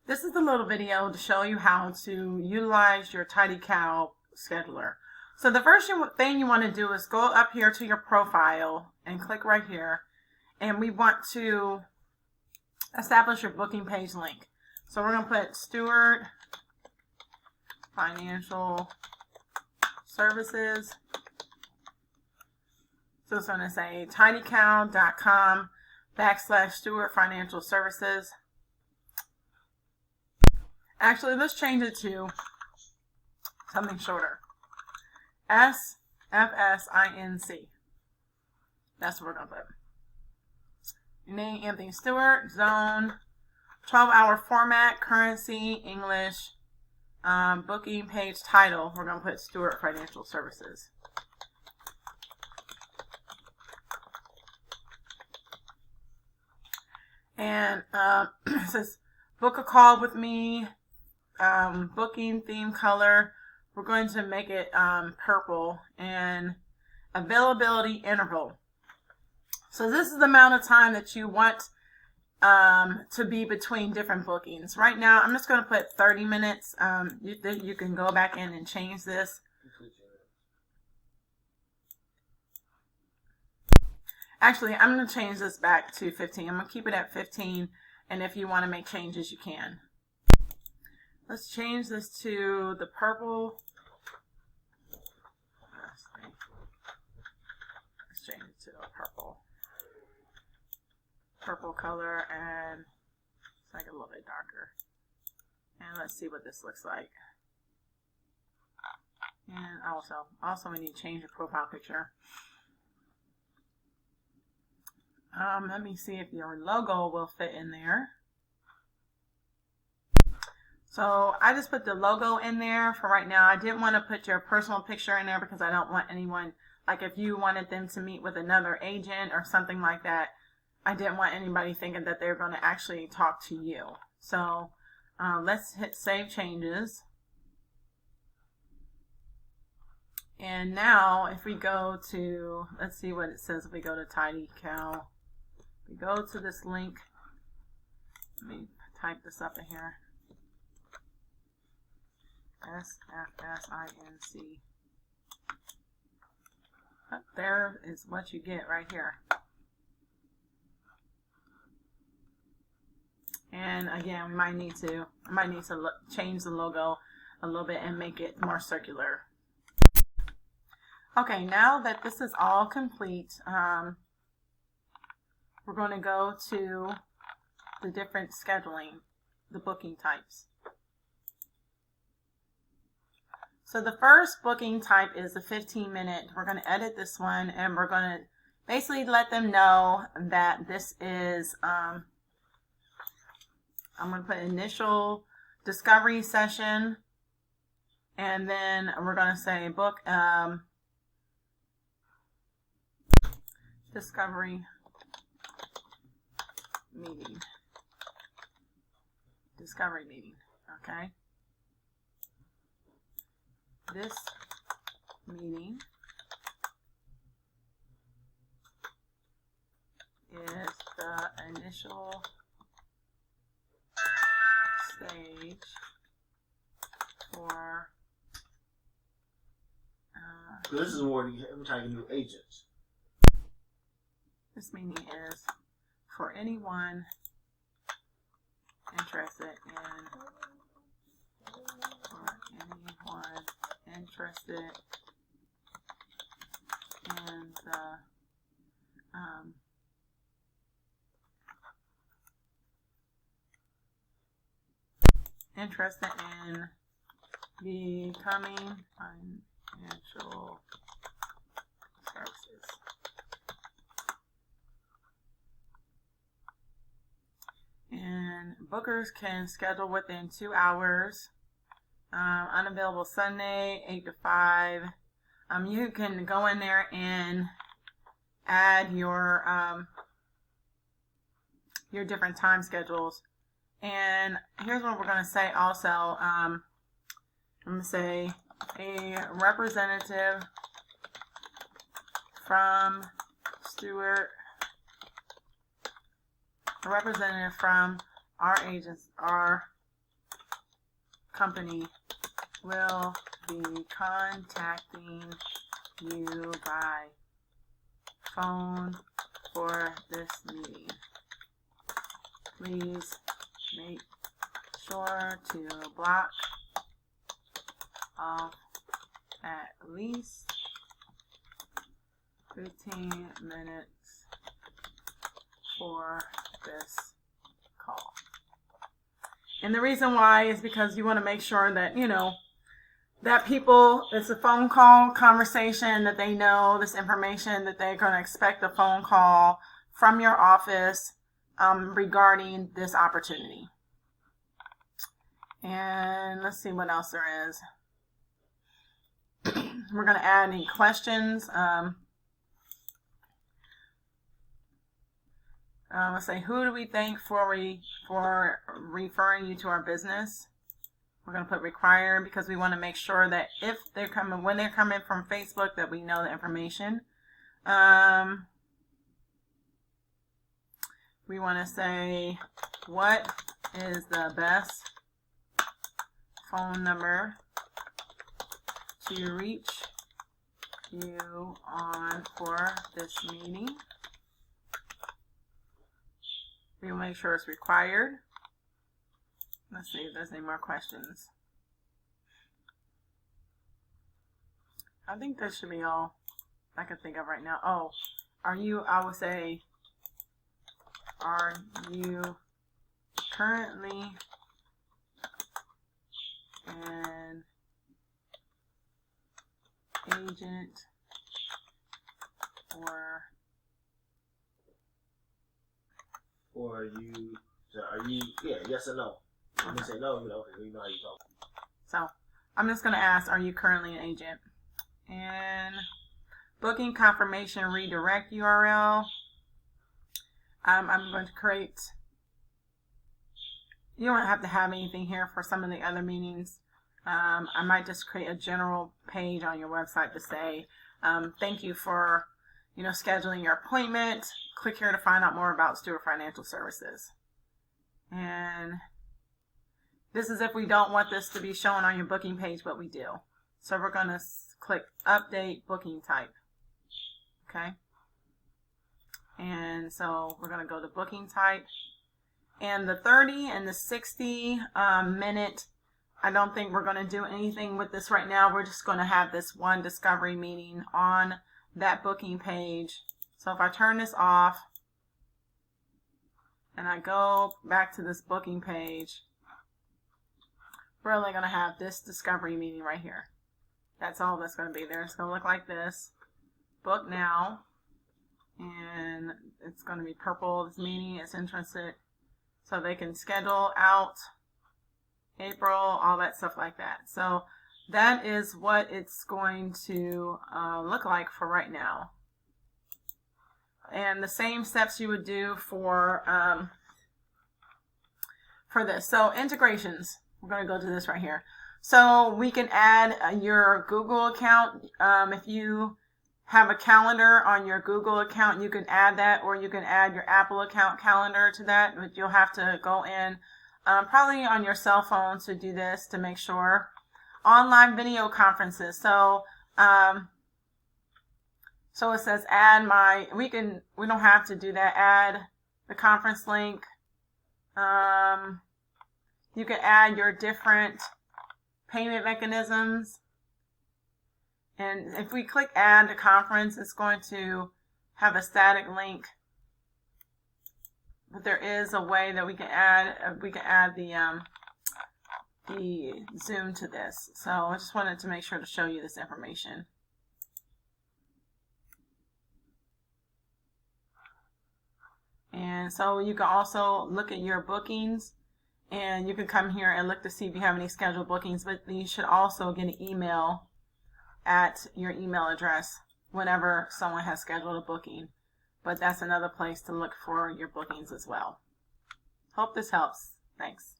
This is the little video to show you how to utilize your TidyCal scheduler. So the first thing you want to do is go up here to your profile and click right here. And we want to establish your booking page link. So we're going to put Stewart Financial Services. So it's going to say tidycal.com/Stewart Financial Services. Actually, let's change it to something shorter. SFSINC. That's what we're going to put. Your name, Anthony Stewart. Zone, 12-hour format, currency, English, booking page title. We're going to put Stewart Financial Services. And it says, book a call with me. Booking theme color, we're going to make it purple, and availability interval. So this is the amount of time that you want to be between different bookings. Right now, I'm just going to put 30 minutes. You can go back in and change this. Actually, I'm going to change this back to 15. I'm going to keep it at 15, and if you want to make changes, you can. Let's change this to the purple. Let's change it to a purple color, and let's make it a little bit darker. And let's see what this looks like. And also we need to change the profile picture. Let me see if your logo will fit in there. So I just put the logo in there for right now. I didn't want to put your personal picture in there because I don't want anyone, like if you wanted them to meet with another agent or something like that, I didn't want anybody thinking that they're going to actually talk to you. So let's hit Save Changes. And now if we go to, let's see what it says if we go to TidyCal. We go to this link. Let me type this up in here. SFSINC. There is what you get right here. And again, I might need to change the logo a little bit and make it more circular. Okay, now that this is all complete, we're going to go to the different scheduling, the booking types. So the first booking type is the 15-minute. We're going to edit this one, and we're going to basically let them know that this is, I'm going to put initial discovery session, and then we're going to say book discovery meeting. Discovery meeting, okay? This meeting is the initial stage for so this is more every time you new agents. This meeting is for anyone interested in the interested in becoming financial services. And bookers can schedule within 2 hours. Unavailable Sunday, 8 to 5. You can go in there and add your different time schedules. And here's what we're going to say also. I'm going to say a representative from Stewart, a representative from our agents, our company will be contacting you by phone for this meeting. Please make sure to block off at least 15 minutes for this call. And the reason why is because you want to make sure that, you know, that people, it's a phone call conversation, that they know this information, that they're going to expect a phone call from your office regarding this opportunity. And let's see what else there is. We're going to add any questions. Let's say, who do we thank for referring you to our business? We're going to put required because we want to make sure that if they're coming, when they're coming from Facebook, that we know the information. We want to say, what is the best phone number to reach you on for this meeting? We will make sure it's required. Let's see if there's any more questions. I think that should be all I can think of right now. Oh, I would say, are you currently an agent or are you, yeah, yes or no. When they say no, you know, okay, we know how you talk. So I'm just going to ask, are you currently an agent? And booking confirmation redirect URL. I'm going to create, you don't have to have anything here for some of the other meetings. I might just create a general page on your website to say, thank you for, you know, scheduling your appointment. Click here to find out more about Stewart Financial Services. And this is if we don't want this to be shown on your booking page, but we do. So we're going to click update booking type. Okay. And so we're going to go to booking type. And the 30 and the 60 minute, I don't think we're going to do anything with this right now. We're just going to have this one discovery meeting on that booking page. So if I turn this off and I go back to this booking page, we're only going to have this discovery meeting right here. That's all that's going to be there. It's going to look like this. Book now. And it's going to be purple. This meeting is interested. So they can schedule out April, all that stuff like that. So that is what it's going to look like for right now. And the same steps you would do for this. So integrations. We're going to go to this right here. So we can add your Google account. If you have a calendar on your Google account, you can add that, or you can add your Apple account calendar to that. But you'll have to go in probably on your cell phone to do this to make sure. Online video conferences. So so it says add my, we don't have to do that. Add the conference link. You can add your different payment mechanisms. And if we click add to conference, it's going to have a static link. But there is a way that we can add the Zoom to this. So I just wanted to make sure to show you this information. And so you can also look at your bookings, and you can come here and look to see if you have any scheduled bookings, but you should also get an email at your email address whenever someone has scheduled a booking. But that's another place to look for your bookings as well. Hope this helps. Thanks.